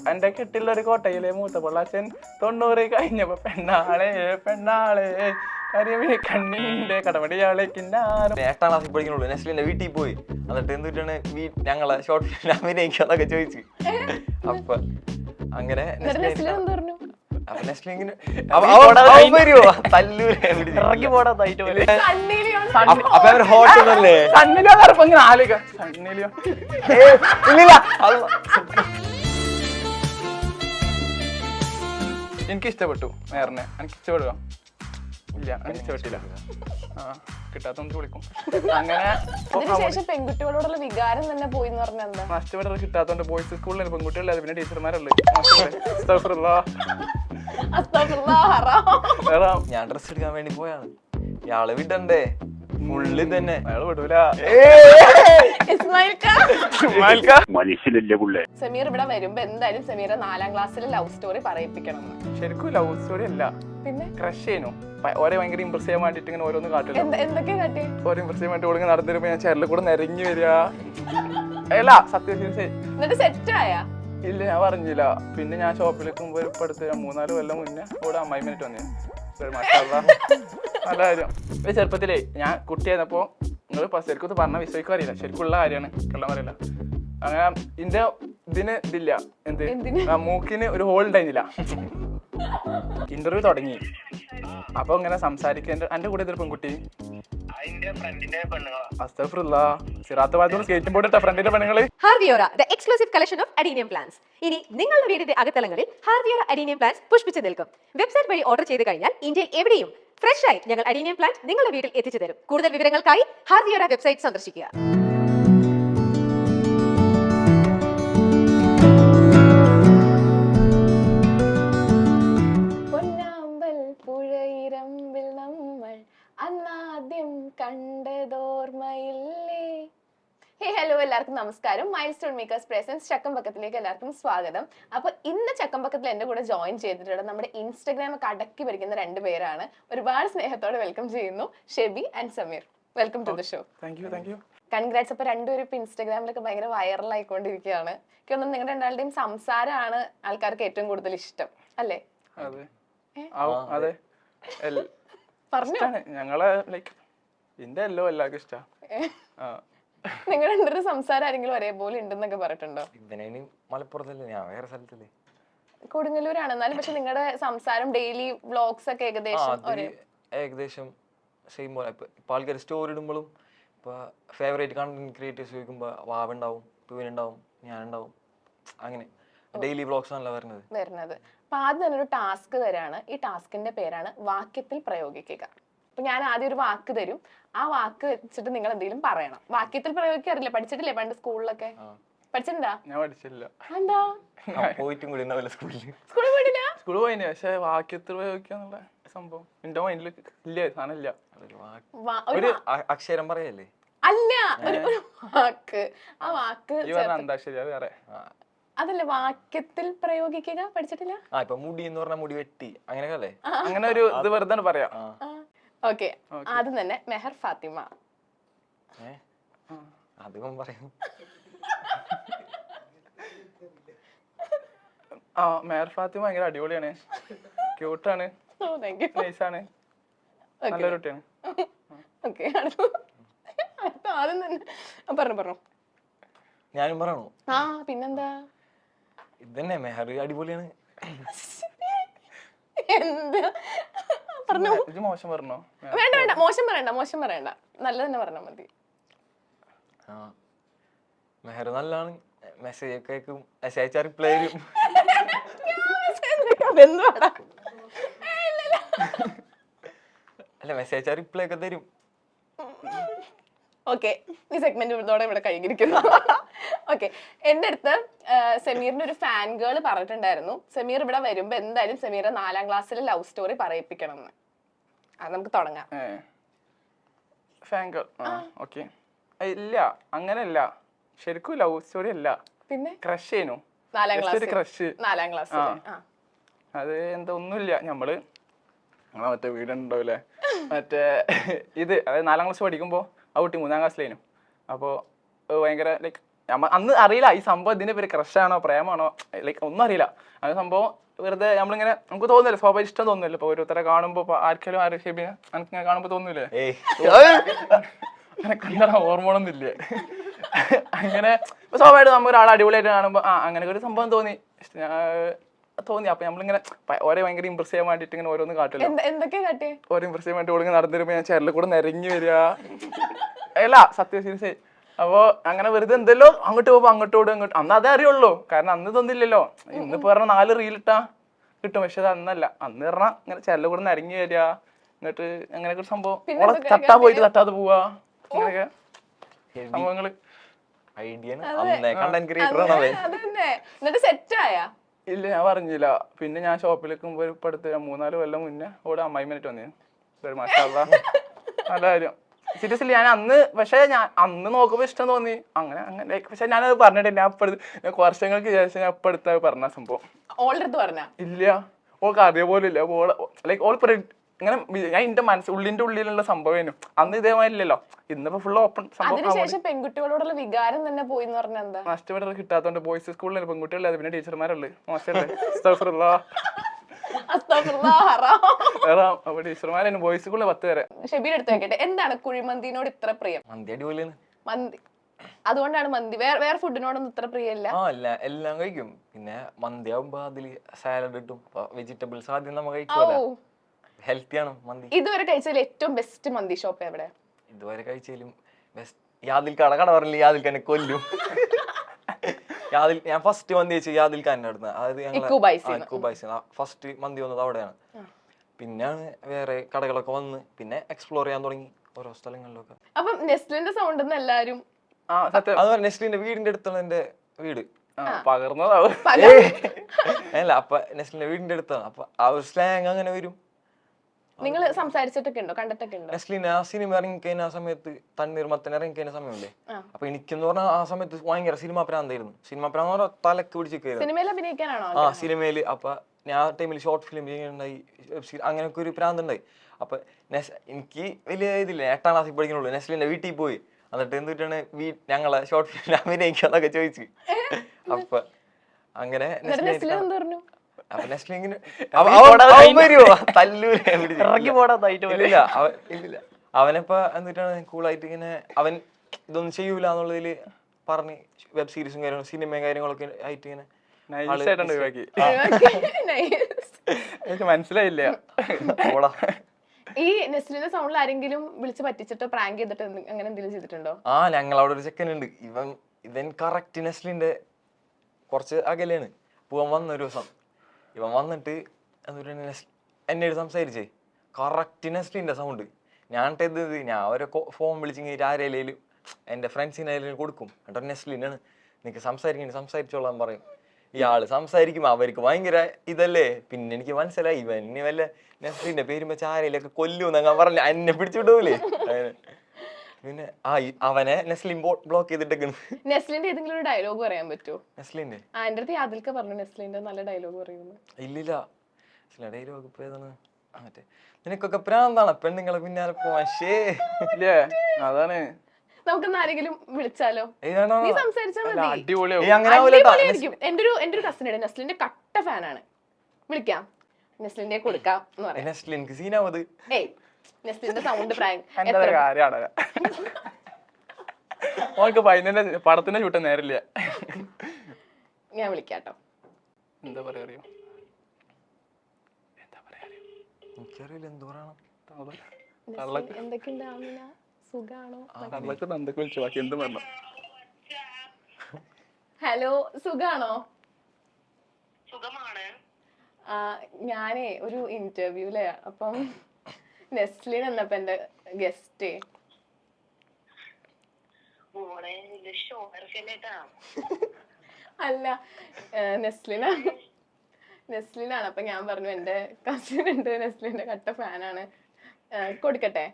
എന്റെ കെട്ടിലുള്ള ഒരു കോട്ടയിലെ മൂത്ത പൊള്ളാച്ചൻ 90 കഴിഞ്ഞപ്പോ പെണ്ണാളെ പെണ്ണാളെ കരിമീ കണ്ണിന്റെ കടമടിയാളേക്കിന്നാരും. 8ാം ക്ലാസ്സിൽ പഠിക്കണുള്ളൂ. നെസ്ലിന്റെ വീട്ടിൽ പോയി എന്നിട്ട് എന്തിട്ടാണ് ഞങ്ങളെ ഷോർട്ട് ഫിലിം അഭിനയിക്കാന്നൊക്കെ ചോദിച്ചു. അപ്പൊ അങ്ങനെ എനിക്ക് ഇഷ്ടപ്പെട്ടു മേറിനെ. എനിക്ക് ഇഷ്ടപ്പെടുക ഇല്ല, എനിക്ക് ഇഷ്ടപ്പെട്ടില്ല. കിട്ടാത്തോണ്ട് വിളിക്കും. അങ്ങനെ പെൺകുട്ടികളോടുള്ള വികാരം തന്നെ പോയി നഷ്ടപ്പെട്ടത് കിട്ടാത്തോണ്ട് ബോയ്സ് സ്കൂളിൽ പെൺകുട്ടികളല്ല, പിന്നെ ടീച്ചർമാരല്ലേ. ഞാൻ ഡ്രസ് എടുക്കാൻ വേണ്ടി പോയാണ്. ഇയാള് വിടണ്ടേ? ഫുള്ള് തന്നെ അയാള് വിടൂല. സമീർ ഇവിടെ വരുമ്പോ എന്തായാലും സമീറെ 4ാം ക്ലാസ്സിലെ ലവ് സ്റ്റോറി പറയിപ്പിക്കണം. ശരിക്കും ലവ് സ്റ്റോറി അല്ല, പിന്നെ ക്രഷ് ചെയ്യുന്നു. ഓരോ ഭയങ്കര ഇംപ്രസ് ചെയ്യാൻ വേണ്ടിട്ട് ഇങ്ങനെ ഓരോന്ന് കാട്ടില്ല. എന്തൊക്കെ കാട്ടി? ഓരോ ഇംപ്രസ് ചെയ്യാൻ വേണ്ടി ഓടുങ്ങി നടന്നു വരുമ്പോ ഞാൻ ചെറിയ കൂടെ നിരങ്ങി വരിക. അല്ല സത്യം എന്നിട്ട് സെറ്റ് ആയാ? ഇല്ല, ഞാൻ പറഞ്ഞില്ല. പിന്നെ ഞാൻ ഷോപ്പിലേക്ക് മുമ്പ് ഇപ്പൊ അടുത്ത് 3-4 കൊല്ലം മുന്നേ ഇവിടെ 5 മിനിറ്റ് വന്നേ. നല്ല കാര്യം. ചെറുപ്പത്തിലേ ഞാൻ കുട്ടിയായിരുന്നപ്പോ നിങ്ങൾ ശരിക്കും പറഞ്ഞ വിശ്വസിക്കും അറിയില്ല, ശരിക്കുള്ള കാര്യമാണ്, കള്ളം പറയില്ല. അങ്ങനെ ഇതിന് ഇതില്ല, എന്ത് മൂക്കിന് ഒരു ഹോൾ ഉണ്ടായിരുന്നില്ല. ഇന്റർവ്യൂ തുടങ്ങി. അപ്പൊ ഇങ്ങനെ സംസാരിക്കാൻ എന്റെ കൂടെ ഇതൊരു പെൺകുട്ടി exclusive collection of adenium plants. ഇനി നിങ്ങളുടെ വീടിന്റെ അകത്തളങ്ങളിൽ ഹാർവിയോറ അഡീനിയം പ്ലാന്റ്സ് പുഷ്പിച്ചു നിൽക്കും. വെബ്സൈറ്റ് വഴി ഓർഡർ ചെയ്ത് കഴിഞ്ഞാൽ ഇന്ത്യയിൽ എവിടെയും ഫ്രഷ് ആയി ഞങ്ങൾ അഡീനിയം പ്ലാന്റ് നിങ്ങളുടെ വീട്ടിൽ എത്തിച്ചു തരും. കൂടുതൽ വിവരങ്ങൾക്കായി ഹാർവിയോറ വെബ്സൈറ്റ് സന്ദർശിക്കുക. അന്നാദ്യം കണ്ടതോർമ്മയില്ലേ. ഹലോ, എല്ലാവർക്കും നമസ്കാരം. മൈൽ സ്റ്റോൺ മേക്കേഴ്സ് പ്രസൻസ് ചക്കംപക്കത്തിലേക്ക് എല്ലാവർക്കും സ്വാഗതം. അപ്പൊ ഇന്ന് ചക്കംപക്കത്തിൽ എന്റെ കൂടെ ജോയിൻ ചെയ്തിട്ടുള്ള നമ്മുടെ ഇൻസ്റ്റഗ്രാം ഒക്കെ അടക്കി പഠിക്കുന്ന 2 പേരാണ്. ഒരുപാട് സ്നേഹത്തോടെ വെൽക്കം ചെയ്യുന്നു, Shebi and Sameer. Welcome to the show. Congrats. അപ്പൊ രണ്ടുപേരും ഇപ്പൊ ഇൻസ്റ്റാഗ്രാമിലൊക്കെ ഭയങ്കര വൈറൽ ആയിക്കൊണ്ടിരിക്കുകയാണ്. എനിക്കൊന്നും നിങ്ങളുടെ 2ളുടെയും സംസാരമാണ് ആൾക്കാർക്ക് ഏറ്റവും കൂടുതൽ ഇഷ്ടം, അല്ലേ? അതെ, പറഞ്ഞു. ഞങ്ങളെ ലൈക്ക് എന്റെ എല്ലോ എല്ലാവർക്കും ഇഷ്ട. നിങ്ങൾ 2 സംസാരം ആരെങ്കിലും ഒരേപോലെ ഉണ്ടെന്നൊക്കെ പറഞ്ഞിട്ടുണ്ടോ? മലപ്പുറത്തല്ലേ, ഞാൻ വേറെ സ്ഥലത്തല്ലേ, കൊടുങ്ങല്ലൂരാണ്. എന്നാലും പക്ഷെ നിങ്ങളുടെ സംസാരം ഡെയിലി വ്ലോഗ്സ് ഒക്കെ ഏകദേശം സെയിം പോലെ. ഇപ്പൊ ആൾക്കാർ സ്റ്റോറി ഇടുമ്പോഴും ഇപ്പൊ ഫേവറേറ്റ് കണ്ടന്റ് ക്രിയേറ്റേഴ്സ് ചോദിക്കുമ്പോ വാവുണ്ടാവും, പൂവിനുണ്ടാവും, ഞാനുണ്ടാവും. അങ്ങനെ ഡെയിലി വ്ലോഗ്സ് ആണല്ലോ വരുന്നത്. അപ്പൊ ആദ്യം തന്നെ ഒരു ടാസ്ക് തരാണ്. ഈ ടാസ്കിന്റെ പേരാണ് വാക്യത്തിൽ പ്രയോഗിക്കുക. അപ്പൊ ഞാൻ ആദ്യം ഒരു വാക്ക് തരും. ആ വാക്ക് വെച്ചിട്ട് നിങ്ങൾ എന്തെങ്കിലും പറയണം. വാക്യത്തിൽ പ്രയോഗിക്കാറില്ല, പഠിച്ചിട്ടില്ലേ പണ്ട് സ്കൂളിലൊക്കെ? പഠിച്ചിട്ടുണ്ടാ? ഞാൻ പഠിച്ചില്ല. എന്താ പോയിട്ടും കൂടി സ്കൂളിൽ പോയിട്ടില്ല? സ്കൂളിൽ പോയിന്, പക്ഷെ വാക്യത്തിൽ പ്രയോഗിക്കാന്നുള്ള സംഭവം എന്റെ മൈൻഡിൽ ഇല്ല, സാധനം ഇല്ല. ഒരു അക്ഷരം പറയല്ലേ? അല്ല, ഒരു വാക്ക്. ആ വാക്ക് അന്താക്ഷരി വേറെ. അതല്ല, വാക്യത്തിൽ പ്രയോഗിക്കുക. പഠിച്ചിട്ടില്ല? ഇപ്പൊ മുടി എന്ന് പറഞ്ഞ മുടി വെട്ടി അങ്ങനെയല്ലേ? അങ്ങനെ ഒരു ഇത് വെറുതെ പറയാം. ഓക്കെ, ആദ്യം തന്നെ മെഹർ ഫാത്തിമ. അധികം പറയും. മെഹർ ഫാത്തിമ ഭയങ്കര അടിപൊളിയാണ്, ക്യൂട്ടാണ്, നൈസാണ്, നല്ലൊരു കുട്ടിയാണ്. ആദ്യം തന്നെ പറഞ്ഞു. ഞാനും പറയണോ? പിന്നെന്താ? ഇതന്നെ മെഹർ അടിപൊളിയാണ്. എന്താ പറഞ്ഞു? മോശം പറഞ്ഞോ? വേണ്ട, മോശം പറയണ്ട, നല്ല തന്നെ പറഞ്ഞാൽ മതി. മെഹർ നല്ലാണ്, മെസ്സേജ് ഒക്കെ അയക്കും, മെസ്സേജ് അയച്ചാൽ റിപ്ലൈ ചെയ്യും. അല്ല, മെസ്സേജ് അയച്ചാൽ റിപ്ലൈ ഒക്കെ തരും. ഓക്കെ, ഈ സെഗ്മെന്റ് ഇതോടെ ഇവിടെ കഴിഞ്ഞിരിക്കുന്നു. ഓക്കെ, എന്റെ അടുത്ത് സമീറിന്റെ ഒരു ഫാൻ ഗേൾ പറഞ്ഞിട്ടുണ്ടായിരുന്നു, സമീർ ഇവിടെ വരുമ്പോ എന്തായാലും സമീറെ 4ാം ക്ലാസ്സിലെ ലവ് സ്റ്റോറി പറയിപ്പിക്കണം എന്ന്. അത് നമുക്ക് തുടങ്ങാം. Fan girl? ഓക്കെ. ഇല്ല, അങ്ങനെയല്ല, ശരിക്കും ലവ് സ്റ്റോറി അല്ല, പിന്നെ ക്രഷ് ചെയ്യുന്നു. 4ാം ക്ലാസ്. അത് എന്താ ഒന്നുമില്ല. ഞങ്ങളെ മറ്റേ വീടുണ്ടാവില്ലേ, മറ്റേ ഇത്, അതായത് 4ാം ക്ലാസ് പഠിക്കുമ്പോ ആ കുട്ടി 3ാം ക്ലാസ്സിലേനു. അപ്പോൾ ഭയങ്കര ലൈക്ക് അന്ന് അറിയില്ല ഈ സംഭവം ഇതിന്റെ പേര് ക്രഷാണോ പ്രേമാണോ ലൈക്ക് ഒന്നും അറിയില്ല. അത് സംഭവം വെറുതെ നമ്മളിങ്ങനെ നമുക്ക് തോന്നില്ല, സ്വാഭാവിക ഇഷ്ടം തോന്നില്ല. ഇപ്പൊ ഓരോരുത്തരെ കാണുമ്പോ ആർക്കെങ്കിലും ആരും ഷെബിനെ എനിക്ക് കാണുമ്പോ തോന്നൂലേ, അങ്ങനെ കണ്ടറ ഹോർമോണൊന്നും ഇല്ലേ. അങ്ങനെ സ്വാഭാവികമായിട്ട് നമ്മൾ ഒരാൾ അടിപൊളിയായിട്ട് കാണുമ്പോ അങ്ങനെ ഒരു സംഭവം തോന്നി. അപ്പൊ നമ്മളിങ്ങനെ ഓരോ ഭയങ്കര ഇമ്പ്രസ് ചെയ്യാൻ വേണ്ടിട്ട് ഇങ്ങനെ ഓരോന്ന് കാട്ടില്ല. എന്തൊക്കെ കാട്ടിയേ? ഓരോ ഇമ്പ്രസ് ചെയ്യാൻ വേണ്ടി ഓളിങ്ങനെ നടന്നു വരുമ്പോ ഞാൻ ചെരലിൽ കൂടെ നിരങ്ങി വരിക. അല്ല സത്യം സീരിയസ്. അപ്പൊ അങ്ങനെ വെറുതെ എന്തല്ലോ അങ്ങോട്ട് പോകുമ്പോ അങ്ങോട്ടോട് ഇങ്ങോട്ട്. അന്ന് അതേ അറിയുള്ളൂ, കാരണം അന്ന് ഇതൊന്നില്ലല്ലോ. ഇന്നിപ്പോ പറഞ്ഞ 4 റീലിട്ടാ കിട്ടും, പക്ഷെ അത് അന്നല്ല. അന്ന് പറഞ്ഞാ ഇങ്ങനെ ചെരലിൽ കൂടെ നിരങ്ങി വരിക, എന്നിട്ട് അങ്ങനെയൊക്കെ ഒരു സംഭവം. ഓളെ തട്ടാൻ പോയിട്ട് തട്ടാതെ പോവാ, അങ്ങനെയൊക്കെ സംഭവങ്ങള്. എന്നിട്ട് സെറ്റായാ? ഇല്ല, ഞാൻ പറഞ്ഞില്ല. പിന്നെ ഞാൻ ഷോപ്പിലേക്ക് ഇപ്പൊ അടുത്ത് 3-4 കൊല്ലം മുന്നേ ഓടെ അമ്മായിമായിട്ട് വന്നിരുന്നു. മാഷാഅല്ലാ, നല്ല കാര്യം. സീരിയസ്ലി ഞാൻ അന്ന്, പക്ഷെ ഞാൻ അന്ന് നോക്കുമ്പോ ഇഷ്ടം തോന്നി. അങ്ങനെ പക്ഷെ ഞാനത് പറഞ്ഞിട്ടില്ല. ഞാൻ വർഷങ്ങൾക്ക് ശേഷം ഞാൻ ഇപ്പൊ അടുത്ത പറഞ്ഞ സംഭവം. ഓൾറെഡി പറഞ്ഞ ഇല്ല, ഓൾക്ക് അതേപോലെ ഇല്ല. ലൈക്ക് ഓൾ ഇങ്ങനെ ഞാൻ എന്റെ ഉള്ളിന്റെ ഉള്ളിലുള്ള സംഭവം അന്ന് ഇതേമാതിരി ഇല്ലല്ലോ. ഇന്നിപ്പോ ഫുൾ ഓപ്പൺ സംഭവം. പെൺകുട്ടികളോടുള്ള വികാരം തന്നെ പോയി എന്ന് പറഞ്ഞാൽ എന്താ? നഷ്ടപ്പെട്ടത് കിട്ടാത്തോണ്ട്. ബോയ്സ് സ്കൂളിൽ പെൺകുട്ടികളെ, പിന്നെ ടീച്ചർമാരുള്ളു. മോശമല്ലേ? അപ്പൊ ടീച്ചർമാരെ ബോയ്സ് സ്കൂളിൽ 10 വരെ. ഷെബീർ എടുത്ത് വെക്കട്ടെ, എന്താണ് കുഴിമന്തിനോട് ഇത്ര പ്രിയം? മന്തി അടിപൊളിയാണ്. മന്തി അതുകൊണ്ടാണ് മന്തി, വേറെ ഫുഡിനോടൊന്നും ഇത്ര പ്രിയല്ല? എല്ലാം കഴിക്കും. പിന്നെ മന്തി ആവുമ്പോ അതില് സാലഡ് ഇട്ടും വെജിറ്റബിൾസ് ആദ്യം നമ്മൾ കഴിക്കുമല്ലോ, ഹെൽത്തിയാണ് മന്തി. ഇതുവരെ കഴിച്ചതിൽ ഏറ്റവും ബെസ്റ്റ് മന്തി ഷോപ്പ് എവിടെ? ഇതുവരെ കഴിച്ചാലും ബെസ്റ്റ് യാദിൽ കട പറഞ്ഞില്ല, യാദിൽ തന്നെ കൊല്ലും. യാദിൽ ഞാൻ ഫസ്റ്റ് മന്തി കഴിച്ചു യാദിൽ ഖാൻ്റെ അടുത്ത്. അതായത് ഞങ്ങൾ ഫസ്റ്റ് മന്തി വന്നത് അവിടെയാണ്. പിന്നെയാണ് വേറെ കടകളൊക്കെ വന്ന് പിന്നെ എക്സ്പ്ലോർ ചെയ്യാൻ തുടങ്ങി ഓരോ സ്ഥലങ്ങളിലൊക്കെ. അപ്പം നെസ്ലിന്റെ സൗണ്ട് ഒന്നും എല്ലാരും അതുപോലെ നെസ്ലിന്റെ വീടിന്റെ അടുത്താണ് എന്റെ വീട്. പകർന്നതാവും അല്ല, അപ്പൊ നെസ്ലിന്റെ വീടിന്റെ അടുത്താണ്. അപ്പൊ ആ ഒരു സ്ലാങ് അങ്ങനെ വരും. നിങ്ങൾ സംസാരിച്ചിട്ടൊക്കെ ഉണ്ടോ, കണ്ടിട്ടൊക്കെ ഉണ്ടോ? നെസ്ലിന് ആ സിനിമ ഇറങ്ങിക്കഴിഞ്ഞ ആ സമയത്ത്, തണ്ണീർമത്തൻ ഇറങ്ങിക്കഴിഞ്ഞ സമയമല്ലേ, അപ്പൊ എനിക്കെന്ന് പറഞ്ഞാൽ ആ സമയത്ത് ഭയങ്കര സിനിമ പ്രാന്തായിരുന്നു. സിനിമ പ്രാന്ത് പറഞ്ഞാൽ തലക്ക് പിടിച്ചിരിക്കുന്നു. സിനിമയിൽ അഭിനയിക്കാനാണോ? ആ സിനിമയില്. അപ്പൊ ഞാൻ ആ ടൈമിൽ ഷോർട്ട് ഫിലിം ചെയ്യുന്നുണ്ടായി, അങ്ങനെയൊക്കെ ഒരു പ്രാന്തുണ്ടായി. അപ്പൊ എനിക്ക് വലിയ ഇതില്ല, 8ാം ക്ലാസ്സിൽ പഠിക്കണുള്ളൂ. നെസ്ലിന്റെ വീട്ടിൽ പോയി, എന്നിട്ട് എന്തിട്ടാണ് ഞങ്ങളെ ഷോർട്ട് ഫിലിം അഭിനയിക്കാന്നൊക്കെ ചോദിച്ചു. അപ്പൊ അങ്ങനെ അവനിപ്പോ എന്നിട്ടാണ് കൂളായിട്ട് ഇങ്ങനെ അവൻ ഇതൊന്നും ചെയ്യൂല എന്നുള്ളതില് പറഞ്ഞ് വെബ് സീരീസും കാര്യങ്ങളും സിനിമയും കാര്യങ്ങളൊക്കെ ആയിട്ട് ഇങ്ങനെ മനസ്സിലായില്ല. ഈ നെസ്ലിന്റെ സൗണ്ടിൽ ആരെങ്കിലും വിളിച്ച് പറ്റിച്ചിട്ടോ പ്രാങ്ക് ചെയ്തിട്ടോ അങ്ങനെ എന്തെങ്കിലും ചെയ്തിട്ടുണ്ടോ? ഞങ്ങൾ അവിടെ ഒരു ചെക്കൻ ഉണ്ട്. ഇവൻ കറക്റ്റ് നെസ്ലിന്റെ കുറച്ച് അകലെയാണ്. പോവാൻ വന്ന ഒരു ദിവസം ഇവൻ വന്നിട്ട് എന്നോട് സംസാരിച്ചേ കറക്റ്റ് നെസ്ലിന്റെ സൗണ്ട്. ഞാൻ ഒരു ഫോൺ വിളിച്ചിങ്ങനെ ആരേലും എൻ്റെ ഫ്രണ്ട്സിന് ആരെങ്കിലും കൊടുക്കും. എന്നിട്ട് നെസ്ലിനാണ് നിനക്ക് സംസാരിച്ചോളാൻ പറയും. ഇയാള് സംസാരിക്കുമ്പോ അവർക്ക് ഭയങ്കര ഇതല്ലേ. പിന്നെ എനിക്ക് മനസ്സിലായി ഇവൻ ഇനി വല്ല നെസ്ലിന്റെ പേരും വെച്ച് ആരെയിലൊക്കെ കൊല്ലൂന്നങ്ങ പറഞ്ഞ എന്നെ പിടിച്ചുവിടൂലേ. പിന്നെ അവനെ നെസ്ലിൻ ബ്ലോക്ക് ചെയ്തിട്ടേക്കുന്നു. നെസ്ലിന്റെ ഏതെങ്കിലും ഒരു ഡയലോഗ് പറയാൻ പറ്റുമോ? നെസ്ലിന്റെ എന്റെ അടുത്ത് യാദിൽക്ക പറഞ്ഞു നെസ്ലിന്റെ നല്ല ഡയലോഗ് പറയുന്നു. ഇല്ലില്ല, ഡയലോഗ് ഇപ്പൊ ഏതാണ് മറ്റേ നിനക്കൊക്കെ പ്രാന്താണ് പെണ്ണുങ്ങളെ പിന്നാലെ പോവാൻ. അതാണ്. നമുക്ക് ആരെങ്കിലും വിളിച്ചാലോ? നീ സംസാരിച്ചാൽ മതി. എന്റെ ഒരു കസിൻ ഉണ്ട്, നെസ്ലിന്റെ കട്ട ഫാനാണ്. വിളിക്കാം, നെസ്ലിന്റെ കൊടുക്കാം എന്ന് പറയാം. നെസ്ലിൻക്ക് സീനാവത്. ഏയ് നെസ്ലിന്റെ സൗണ്ട് പ്രാങ്ക് കാര്യമാണ്. ഓൾക്ക് പടത്തിന്റെ ചൂട്ടം നേരില്ല. ഞാൻ വിളിക്കാട്ടോ. എന്താ പറയാ എനിക്കറിയില്ല എന്ത് പറയണം. എന്തൊക്കെയുണ്ട് ആമിന, സുഖാണോ? ഹലോ, സുഖാണോ? ഞാനേ ഒരു ഇന്റർവ്യൂലേ, അപ്പം നെസ്ലിൻ എന്നപ്പോ എന്റെ ഗസ്റ്റ്. അല്ല, നെസ്ലിനാണ്. അപ്പൊ ഞാൻ പറഞ്ഞു എന്റെ കസിൻ ഉണ്ട്, നെസ്ലിന്റെ കട്ട ഫാനാണ്. കൊടുക്കട്ടെ?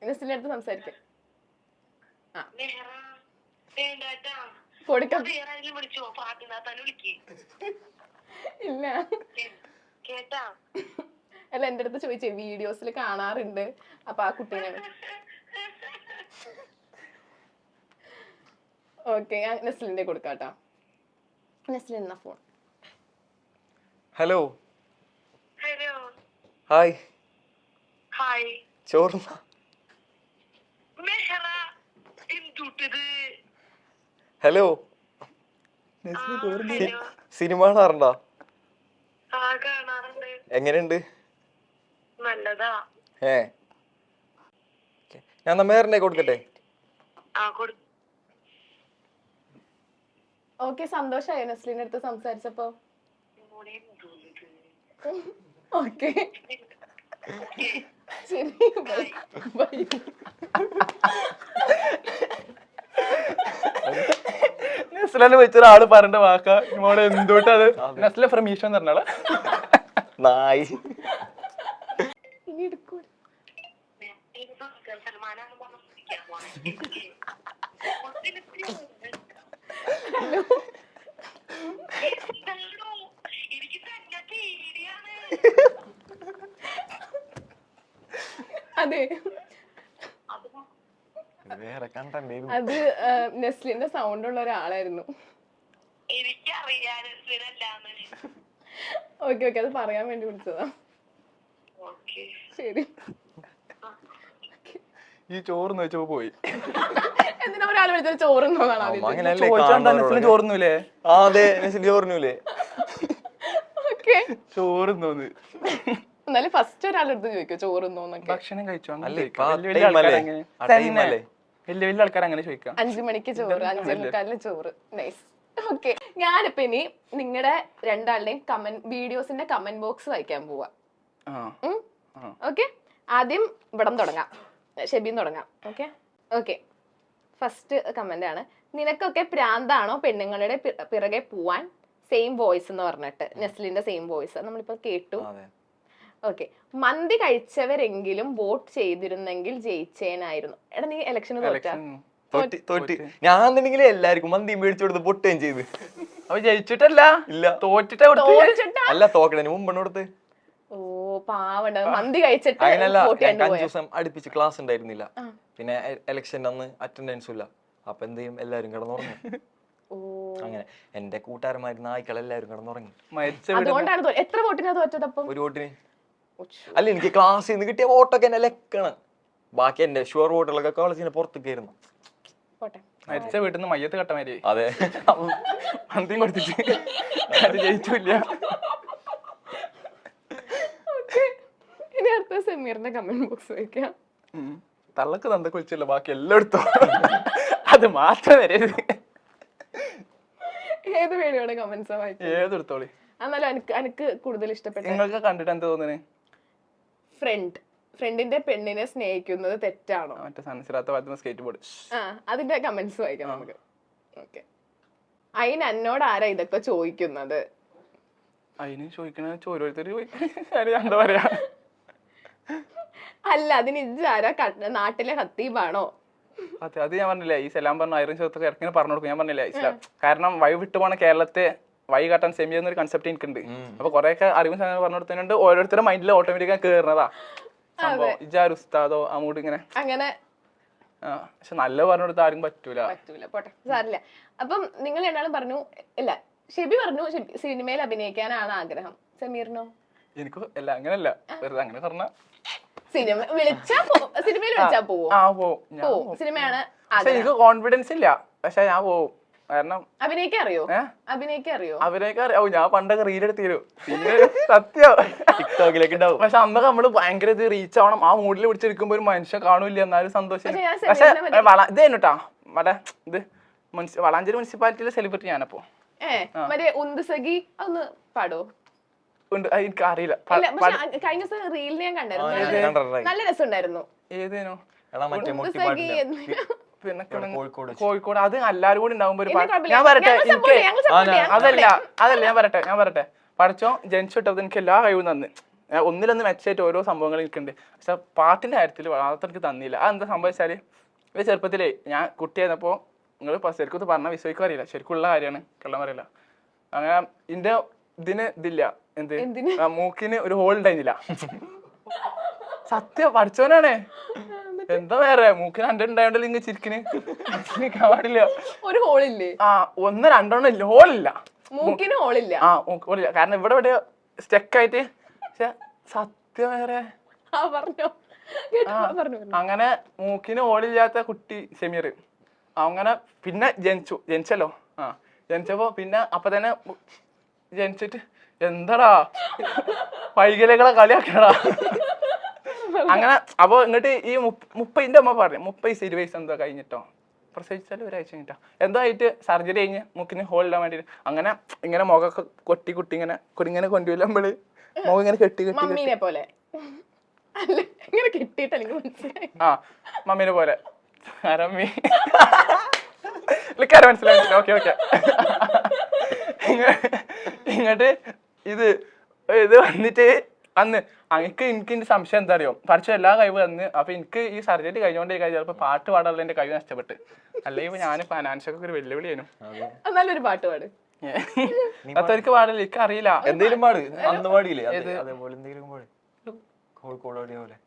നെസ്ലിന്റെ അടുത്ത് സംസാരിക്കാം. ഇല്ല, അല്ല എന്റെ അടുത്ത് ചോദിച്ചേ, വീഡിയോസിൽ കാണാറുണ്ട്. അപ്പൊ ആ കുട്ടീനെ ഓക്കെ, ഞാൻ നെസ്ലിന്റെ കൊടുക്കാട്ടോ. നെസ്ലിൻ എന്ന phone. Hello. Hello. Hi. Hi. ചോറ് മെഹറ എന്തുട്ടത്? ഹലോ. ഹലോ. സിനിമ കാണാറുണ്ടോ? ആ, കാണാറുണ്ട്. എങ്ങനെയുണ്ട്? നല്ലതാ. ഞാൻ മേറിനെ കൊടുക്കട്ടെ? ഓക്കെ, സന്തോഷായോ നെസ്ലിന്റെ അടുത്ത് സംസാരിച്ചപ്പോ? ഓക്കെ ശരി, ബൈ. നെസ്ലിനെ വെച്ചൊരാള് പറഞ്ഞ വാക്കാ ഇങ്ങോട്ട് എന്തുകൊണ്ടത്? നെസ്ലെ ഫ്രമീഷ എന്ന് പറഞ്ഞാള് നായി. ഇനി എടുക്കൂല. അതെ, വേറെ കണ്ടേ. അത് നെസ്ലിന്റെ സൗണ്ട് ഉള്ള ഒരാളായിരുന്നു. ഓക്കെ ഓക്കെ, അത് പറയാൻ വേണ്ടി വിളിച്ചതാ. ശരി. ഈ ചോറ് വെച്ചപ്പോ പോയി. എന്തിനാ ഒരാൾ വിളിച്ചത് ചോറുന്നോന്നാണ്? ചോറുന്നൂലേ? അതെ, ചോറിനൂലേ? ഓക്കെ, ചോറുന്നോന്ന്. എന്നാലും ഫസ്റ്റ് ഒരാളെടുത്ത് ചോദിക്കോ ചോറുന്നോന്നൊക്കെ. ഭക്ഷണം കഴിച്ചു വലിയ വലിയ ആൾക്കാർ അങ്ങനെ ചോദിക്കാം. 5 മണിക്ക് ചോറ്, 5:45 ചോറ്. നൈസ്. ഓക്കെ, ഞാനിപ്പോ ഇനി നിങ്ങളുടെ രണ്ടാളുടെയും വീഡിയോസിന്റെ കമന്റ് ബോക്സ് വായിക്കാൻ പോവാ. ഓക്കെ, ആദ്യം ഇവിടെ തുടങ്ങാം, ഷെബിന്ന് തുടങ്ങാം. ഓക്കെ ഓക്കെ, ഫസ്റ്റ് കമന്റ് ആണ്. നിനക്കൊക്കെ പ്രാന്താണോ പെണ്ണുങ്ങളുടെ പിറകെ പോവാൻ? സെയിം വോയിസ് എന്ന് പറഞ്ഞിട്ട് നെസ്ലിന്റെ സെയിം വോയിസ് നമ്മളിപ്പോ കേട്ടു. ഓക്കെ, മന്തി കഴിച്ചവരെങ്കിലും വോട്ട് ചെയ്തിരുന്നെങ്കിൽ ജയിച്ചേനായിരുന്നു. എടാ, നീ ഇലക്ഷന് തോറ്റ്. ഞാൻ എന്തെങ്കിലും എല്ലാവർക്കും മന്തി മേടിച്ചു കൊടുത്ത് പൊട്ടുകയും ചെയ്ത്. അവ ജയിച്ചിട്ടല്ല, ഇല്ല തോറ്റിട്ടാ. അല്ല, തോക്കണേന് മുമ്പ് കൊടുത്ത്. ഓ പാവണ്ട, മന്തി കഴിച്ചിട്ട്. അങ്ങനല്ല, 5 ദിവസം അടുപ്പിച്ച് ക്ലാസ് ഉണ്ടായിരുന്നില്ല. പിന്നെ ഇലക്ഷന്റെ അന്ന് അറ്റൻഡൻസും ഇല്ല. അപ്പൊ എന്ത് ചെയ്യും, എല്ലാരും കിടന്നുറങ്ങും. അങ്ങനെ എന്റെ കൂട്ടുകാരന്മാര് നായ്ക്കളെല്ലാരും കിടന്നുറങ്ങി. അതുകൊണ്ടാണ്. എത്ര വോട്ടിനാ തോറ്റത് അപ്പം? ഒരു വോട്ടിന്. അല്ല, എനിക്ക് ക്ലാസ്സിൽ നിന്ന് കിട്ടിയ വോട്ടൊക്കെ എന്നെ ലെക്കാണ്. ബാക്കി എന്റെ ഷുവർ വോട്ടുകളൊക്കെ കോളേജിന് പുറത്തേക്കായിരുന്നു. മരിച്ച വീട്ടിൽ നിന്ന് മയ്യത്ത് കട്ടമാരി. അതെ, മന്തിയും കൊടുത്തിട്ട് അത് ജയിച്ചില്ല. ഇനി അടുത്ത സെമീറിന്റെ കമന്റ് ബോക്സ് വയ്ക്കാം. തള്ളക്ക് തന്ത കുളിച്ചല്ലോ, ബാക്കി എല്ലായിടത്തും അത് മാത്രം വരരുത്. ഏത് വീഡിയോയുടെ കമന്റ്സാ വായിക്കുക? ഏതെടുത്തോളി. എന്നാലും എനിക്ക് കൂടുതൽ ഇഷ്ടപ്പെട്ട നിങ്ങൾക്ക് കണ്ടിട്ട് എന്താ തോന്നുന്നത്? ഫ്രണ്ടിന്റെ പെണ്ണിനെ സ്നേഹിക്കുന്നത് തെറ്റാണോ? മറ്റേ സൺസിറാത്ത ഭാഗത്തുനിന്ന് സ്കേറ്റ് ബോർഡ്. അതിന്റെ കമന്റ്സ് വായിക്കാം നമുക്ക്. ഓക്കെ, അതിന് എന്നോട് ആരാ ഇതൊക്കെ ചോദിക്കുന്നത്? അതിന് ചോദിക്കണ ഓരോരുത്തർ എന്താ പറയാ. അല്ല, അതിന് ഇജാരാ നാട്ടിലെ ഹത്തീബാണോ? അതെ, അത് ഞാൻ പറഞ്ഞില്ലേ, ഈ സലാം പറഞ്ഞ ഐറൻ ചോദ്യത്തൊക്കെ ഇറക്കി പറഞ്ഞു കൊടുക്കും. ഞാൻ പറഞ്ഞില്ലേ, ഇസ്ലാം കാരണം വഴി വിട്ടു പോണ കേരളത്തെ വഴി കാട്ടാൻ സെമി എന്നൊരു കൺസെപ്റ്റ് എനിക്കുണ്ട്. അപ്പൊ കൊറേ ഒക്കെ അറിവും സാധനം പറഞ്ഞു കൊടുത്തതുകൊണ്ട് ഓരോരുത്തരുടെ മൈൻഡിൽ ഓട്ടോമാറ്റിക്കായി കേറുന്നതാ സംഭവം. ഇജാർ ഉസ്താദോ അമൂട് ഇങ്ങനെ അങ്ങനെ. പക്ഷെ നല്ല പറഞ്ഞു കൊടുത്താൽ ആരും പറ്റൂല. പോട്ടെ, സാരില്ല. അപ്പം നിങ്ങൾ രണ്ടാളും പറഞ്ഞു. ഇല്ല, ഷെബി പറഞ്ഞു സിനിമയിൽ അഭിനയിക്കാനാണ് ആഗ്രഹം. സമീറിനോ? എനിക്ക് അല്ല, അങ്ങനല്ല, വെറുതെ അങ്ങനെ പറഞ്ഞ സിനിമയിൽ വിളിച്ചാ പോവും. സിനിമയാണ് എനിക്ക് കോൺഫിഡൻസ് ഇല്ല, പക്ഷെ ഞാൻ പോവും. കാരണം അഭിനയിക്കാൻ അറിയോ? ഞാൻ പണ്ടൊക്കെ റീൽ എടുത്തിരും, സത്യം ടിക്ടോക്കിലേക്ക് ഉണ്ടാവും. പക്ഷെ അന്നൊക്കെ നമ്മള് ഭയങ്കര ഇത് റീച്ച് ആവണം, ആ മൂഡിൽ പിടിച്ചെടുക്കുമ്പോ ഒരു മനുഷ്യൻ കാണൂല്ല, എന്നാലും സന്തോഷം. പക്ഷെ ഇത് തന്നെട്ടാ മറ്റേ ഇത് വളാഞ്ചേരി മുനിസിപ്പാലിറ്റിയിലെ സെലിബ്രിറ്റി ഞാനപ്പോ. മറ്റേ ഉന്തുസഖി ഒന്ന് പാടോ? എനിക്ക് അറിയില്ല. കഴിഞ്ഞ ദിവസം റീലിന് ഞാൻ കണ്ടായിരുന്നു, നല്ല രസമുണ്ടായിരുന്നു. ഏതേനോ പിന്നെ കോഴിക്കോട്. അത് എല്ലാരും കൂടി ഉണ്ടാവുമ്പോ ഒരു ഞാൻ പറയട്ടെ, എനിക്ക് ഞാൻ പറയട്ടെ പഠിച്ചോ ജനിച്ചു വിട്ടത് എനിക്ക് എല്ലാ കഴിവും തന്ന്. ഒന്നിലൊന്ന് മെച്ചായിട്ട് ഓരോ സംഭവങ്ങൾ എനിക്കുണ്ട്. പക്ഷെ പാട്ടിന്റെ കാര്യത്തിൽ വളർത്ത എനിക്ക് തന്നില്ല. അതെന്താ സംഭവിച്ചാല്, ഇത് ചെറുപ്പത്തിലേ ഞാൻ കുട്ടിയായിരുന്നപ്പോ, നിങ്ങൾ ശരിക്കും പറഞ്ഞാൽ വിശ്വസിക്കാൻ അറിയില്ല, ശരിക്കുള്ള കാര്യമാണ്, കള്ളം പറയില്ല. അങ്ങനെ ഇന്റെ ഇതില്ല, എന്ത് മൂക്കിന് ഒരു ഹോൾ ഉണ്ടായിരുന്നില്ല. സത്യം പഠിച്ചോനാണേ. എന്താ വേറെ മൂക്കിന് അണ്ട ഉണ്ടായോണ്ടല്ലോ ഇങ്ങനെ ചിരിക്കാൻ പാടില്ല. ഒരു ഹോളില്ലേ? ആ 1 2 ഇല്ല, ഹോളില്ല, മൂക്കിന് ഹോളില്ല. ആ ഹോളില്ല. കാരണം ഇവിടെ സ്റ്റെക്കായിട്ട്. പക്ഷെ സത്യം വേറെ പറഞ്ഞോ അങ്ങനെ മൂക്കിന് ഹോളില്ലാത്ത കുട്ടി ഷെമീർ. അങ്ങനെ പിന്നെ ജനിച്ചല്ലോ. ജനിച്ചപ്പോ പിന്നെ അപ്പൊ തന്നെ ജനിച്ചിട്ട് എന്താടാ വൈകല്യങ്ങളെ കളിയാക്കടാ അങ്ങനെ. അപ്പൊ ഇങ്ങോട്ട് ഈ 30 അമ്മ പറഞ്ഞു 30 20 എന്തോ കഴിഞ്ഞിട്ടോ, പ്രസവിച്ചാൽ ഒരാഴ്ച കഴിഞ്ഞിട്ടോ എന്തോ ആയിട്ട് സർജറി കഴിഞ്ഞ് മൂക്കിന് ഹോൾ ഇടാൻ വേണ്ടിട്ട് അങ്ങനെ ഇങ്ങനെ മുഖമൊക്കെ കൊട്ടി കുട്ടി ഇങ്ങനെ ഇങ്ങനെ കൊണ്ടുപോയില്ല നമ്മള് മുഖം ഇങ്ങനെ കെട്ടി മമ്മീനെ പോലെ അല്ല ഇങ്ങനെ കെട്ടിയിട്ട് മനസ്സിലായി. മമ്മീനെ പോലെ ആരമ്മി ലിക്കാരെ മനസ്സിലായി. Okay okay. ഇങ്ങോട്ട് ഇത് വന്നിട്ട് അന്ന് എനിക്ക് സംശയം എന്താ അറിയോ, പഠിച്ച എല്ലാ കഴിവ് തന്ന്. അപ്പൊ എനിക്ക് ഈ സർജറി കഴിഞ്ഞോണ്ടേ ചിലപ്പോ പാട്ട് പാടാനുള്ള എന്റെ കഴിവ് നഷ്ടപ്പെട്ട്. അല്ലെങ്കിൽ ഞാൻ ഫൈനാൻഷ്യലൊക്കെ ഒരു വെല്ലുവിളിയായിരുന്നു. നല്ലൊരു പാട്ട് പാട്. അതൊരിക്കൽ പാടില്ല, എനിക്ക് അറിയില്ല. എന്തെങ്കിലും പാട്, അന്ന് പാടിയില്ലേ അതേപോലെ എന്തെങ്കിലും പാട്, കോഴിക്കോട് പാടിയ പോലെ.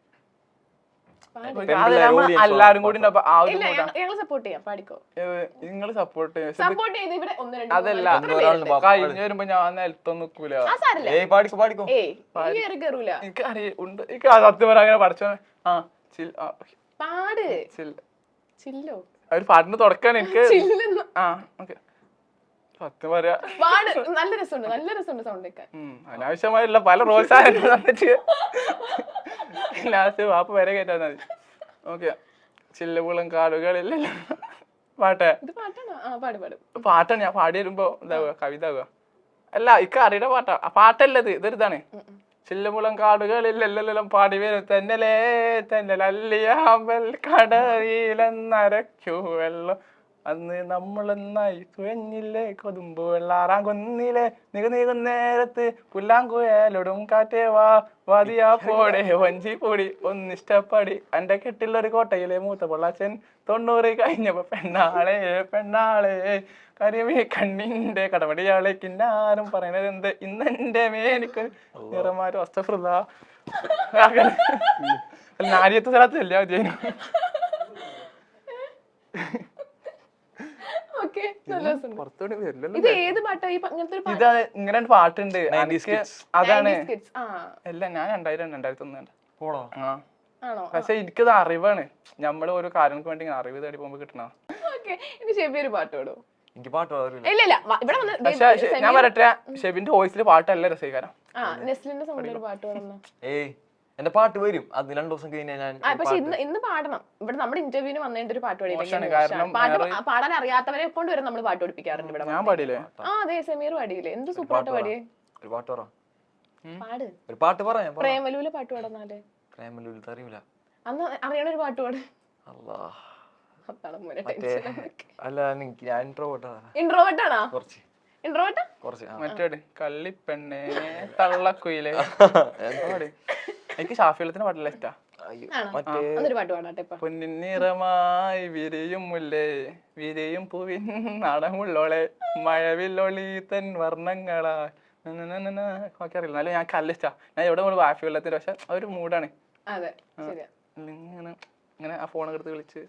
എല്ലാരും കൂടി ഞങ്ങൾ സപ്പോർട്ട് ചെയ്യാം, പാടിക്കോ. നിങ്ങൾ സപ്പോർട്ട് സപ്പോർട്ട് ചെയ്ത് ഇവിടെ 1 2 അതല്ല കഴിഞ്ഞ് വരുമ്പോ ഞാൻ നിലത്തൊന്നും നിൽക്കൂല. എനിക്ക് അറിയുണ്ട്, എനിക്ക് സത്യം പറയാൻ അങ്ങനെ പഠിച്ചോ. പാട് ചില്ലോ ഒരു പാട്ടിന് തുടക്കാണ് എനിക്ക്. സത്യം പറയാ നല്ല രസമുണ്ട് സൗണ്ട് കേൾക്കാൻ. അനാവശ്യമായുള്ള പല പ്രോത്സാഹനം തന്നിട്ട് ലാസ്റ്റ് വാപ്പ വരെ കേട്ടാൽ മതി. ഓക്കെ. ചില്ലപുളം കാടുകളില്ലല്ലോ പാട്ടേ. പാട്ടാണ് ഞാൻ പാടി വരുമ്പോ ഇതാവുക, കവിത ആവുക. അല്ല ഇക്ക അറിയുടെ പാട്ടാ, പാട്ടല്ലത്, ഇതൊരിതാണ്. ചില്ലപുളം കാടുകളിലെല്ലാം പാടി വരും തെന്നലേ തെന്നലല്ലിയാമ്പൽ കടവിലെന്നരക്കൂ വെള്ളം അന്ന് നമ്മളൊന്നായി തുഴഞ്ഞില്ലേ കൊതുമ്പ് വെള്ളാറാം കൊന്നില്ലേ നീകുന്നേരത്ത് പുല്ലാങ്കുഴലോടും കാറ്റേ വാതിയാ പോടെ വഞ്ചി പൊടി ഒന്നിഷ്ടപ്പടി എന്റെ കെട്ടിലൊരു കോട്ടയിലെ മൂത്ത പൊള്ളാച്ചൻ 90 കഴിഞ്ഞപ്പോ പെണ്ണാളെ കരിമീ കണ്ണിന്റെ കടമടിയാളെ കിന്നാരും പറയണത് എന്ത് ഇന്നെന്റെ മേനിക്ക് നിറമാരും അസ്തഫൃത നാരിയത്തെ സ്ഥലത്ത് എല്ലാ വിജയനും. ഇത് ഏത് പാട്ടാ? ഇത് ഇങ്ങനെ പാട്ടുണ്ട് അതാണ്. അല്ല ഞാൻ 2000-2001 പക്ഷെ എനിക്കത് അറിവാണ്. നമ്മള് ഓരോ കാര്യങ്ങൾക്ക് വേണ്ടി അറിവ് തേടി പോകുമ്പോ കിട്ടണ. എനിക്ക് പാട്ട് പക്ഷെ ഞാൻ പറയട്ടെ, ഷെബിന്റെ വോയിസിൽ പാട്ടല്ല രസീകാരം. ഏയ് എന്റെ പാട്ട് വരും, അത് 2 ദിവസം കഴിഞ്ഞാൽ ഞാൻ. പക്ഷെ ഇന്ന് പാടണം. ഇവിടെ നമ്മുടെ ഇന്റർവ്യൂവിന് വന്നിട്ട് ഒരു പാട്ട് പാടി. പാടാൻ അറിയാത്തവരെ കൊണ്ട് വരെ നമ്മൾ പാട്ട് പഠിപ്പിക്കാറുണ്ട് ഇവിടെ. ഞാൻ പാടിയില്ലേ? അതെ സമീർ പാടിയില്ലേ? എന്ത് സൂപ്പർ പാട്ട് പാടിയേ. ഒരു പാട്ട് പറ. പാട്. ഒരു പാട്ട് പറയാം. പ്രേമലൂലെ പാട്ട് പാടുന്നാലേ. പ്രേമലൂലെ അറിയില്ല. അന്ന് അറിയണ ഒരു പാട്ട് പാട്. അല്ലാഹ്. അല്ല ഞാൻ ഇൻട്രോവേർട്ടാണോ? കുറച്ച് ഇൻട്രോവേർട്ടാ? കുറച്ച്. മറ്റേ കള്ളിപ്പെണ്ണേ തള്ളക്കുയിലേ എനിക്ക് ഷാഫിലത്തിന് പാട്ടില്ല ഇഷ്ടാ. പൊന്നിറമായി വിരിയും മുല്ലേ വിരിയും പൂവിൻ നാടമുള്ളോളെ മഴവില്ലൊളി തൻ വർണ്ണങ്ങളാ ഒക്കെ അറിയില്ല. എന്നാലും ഞാൻ കല്ലിഷ്ടാ. ഞാൻ എവിടെ പോലും വാഫി വെള്ളത്തിന്, പക്ഷെ ഒരു മൂടാണ്. ഇങ്ങനെ ഇങ്ങനെ ആ ഫോണൊക്കെ എടുത്ത് വിളിച്ച്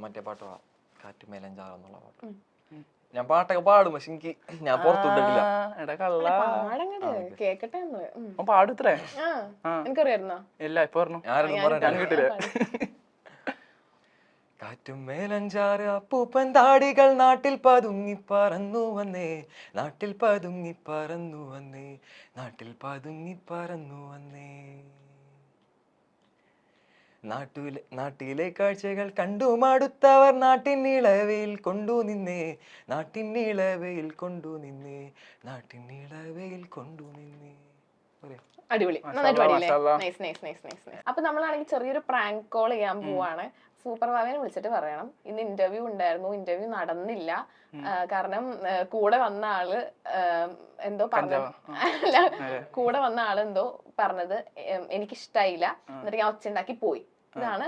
മറ്റേ പാട്ട് പാടാം, കാറ്റ് മേലഞ്ചാറെന്നുള്ള പാട്ട്. ഞാൻ പാട്ടൊക്കെ പാടും, പക്ഷെ എനിക്ക് ഞാൻ പുറത്തുവിട്ടിട്ടില്ല. പാടുത്രേ എനിക്കറിയായിരുന്നോ? ഇല്ല ഇപ്പൊ പറഞ്ഞു ഞാൻ കിട്ടില്ല. കാറ്റും മേലഞ്ചാറ് അപ്പൂപ്പൻ താടികൾ നാട്ടിൽ പതുങ്ങി പറന്നു വന്നേ, നാട്ടിൽ പതുങ്ങി പറന്നു വന്നേ, നാട്ടിൽ പതുങ്ങി പറന്നു വന്നേ. നാട്ടിലെ കാഴ്ചകൾ കണ്ടു മടുത്തവർ നാട്ടിൻ ഇളവയിൽ കൊണ്ടു നിന്നേ, നാട്ടിൻ ഇളവയിൽ കൊണ്ടു നിന്നേ, നാട്ടിൻ ഇളവയിൽ കൊണ്ടു നിന്നേ. അടിപൊളി, നന്നായിട്ട് പാടിയില്ലേ? Nice nice nice nice. അപ്പൊ നമ്മളാണെങ്കിൽ ചെറിയൊരു പ്രാങ്ക് കോൾ ചെയ്യാൻ പോവാണ്. സൂപ്പർ വാവിനെ വിളിച്ചിട്ട് പറയണം ഇന്ന് ഇന്റർവ്യൂ ഉണ്ടായിരുന്നു, ഇന്റർവ്യൂ നടന്നില്ല. കാരണം കൂടെ വന്ന ആള് എന്തോ പറഞ്ഞു, കൂടെ വന്ന ആള് എന്തോ പറഞ്ഞത് എനിക്കിഷ്ടായില്ല, എന്നിട്ട് ഞാൻ ഒച്ച ഉണ്ടാക്കി പോയി. ഇതാണ്